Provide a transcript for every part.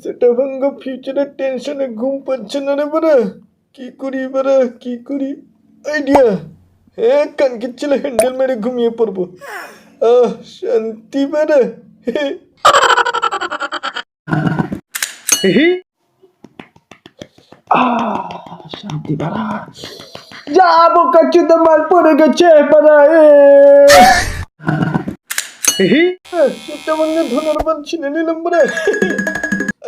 সেটা ভাঙ্গা ফিউচারের টেনশনে ঘুম পাচ্ছে না রে বারা। কি করি বারা, কি করি? আইডিয়া! হ্যাঁ, কানকির ছেলে হ্যান্ডেল মেরে ঘুমিয়ে পড়বো। শান্তি বারা। শান্তি বারা। যাবো কাছে তো মাল পড়ে গেছে বারা। সেটা ভাঙ্গা ধনের বান ছিনে নিলাম বারা।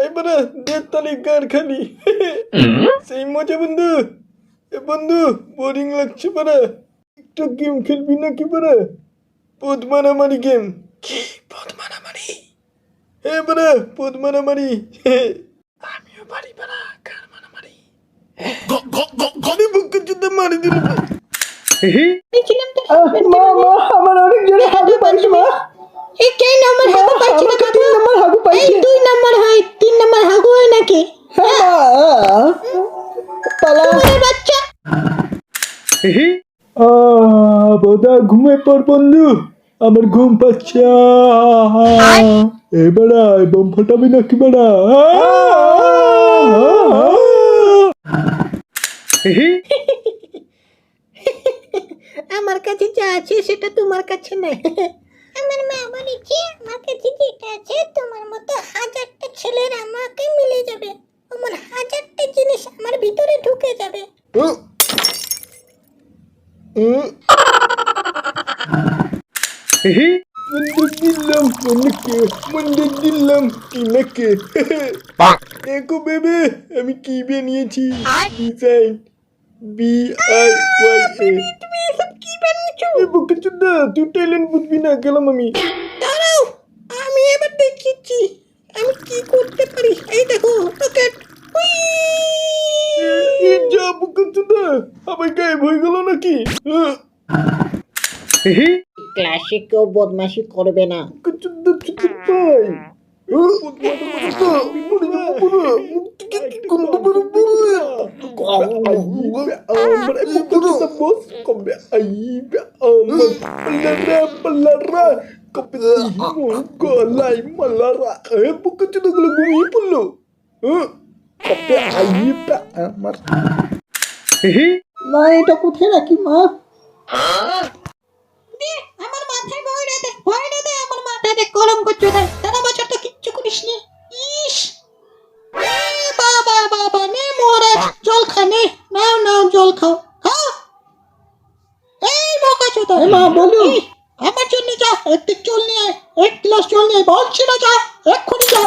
এবারে দেড় গার খালি। সেই মজা বন্ধু। বন্ধু বোরিং লাগছে পারা, একটু গেম খেলবি নাকি পারা? পদ মারামারি গেম। কি পদ মারামারি? হ্যাঁ পারা, পদ মারামারি। আমিও পারি পারা, কার মারামারি। বুকের জুতো মারি দিল। মা আমার অনেক জোরে হাগু পাইছে মা। এই কে নাম্বার হাগু পাইছে না কাকা? 3 নাম্বার হাগু পাইছে। এই 2 নাম্বার হয়, 3 নাম্বার হাগু হয় নাকি? পালা বাচ্চা। বোধা ঘুমিয়ে পড় বন্ধু, আমার ঘুম পাচ্ছে। এবারে বোম ফাটাবি নাকি বাড়া? আমার কাছে যা আছে সেটা তোমার কাছে নেই। আমার মা বলেছে আমার কাছে যেটা আছে তোমার মতো হাজারটা ছেলের আমাকে মিলে যাবে, আমার হাজারটা জিনিস আমার ভিতরে ঢুকে যাবে। দিলাম দিলাম কিনাকে। দেখো বেবে, আমি কি বানিয়েছি। Design BIYA। তুমি এসব কি বানিয়েছো? বুকে চুদা, তুই ট্যালেন্ট বুঝবি না, গেলাম আমি। দাঁড়াও, আমি এবার দেখিয়েছি আমি কি করতে পারি। এই দেখো রকেট। যা বুকে চুদা, আবার গায়েব হয়ে গেল নাকি? ক্লাসে কেউ বদমাশি করবে না। বুকে চুদা চুদা পাই। মা এটা কোথায় রাখি মা? আমার মাথায় ভয় না দে আমার মাথায় কলঙ্ক চোদায়। সারা বছর তো কিচ্ছু করিস নি। ইস বাবা বাবা, নে মহারাজ জল খা, নে নাও জল খাও, খাও। এই বোকা চোদা, মা বলো। আমার জন্য যা, একটু জল নিয়ে আয়, 1 গ্লাস জল নিয়ে বলছি না, যা এক্ষুনি যা।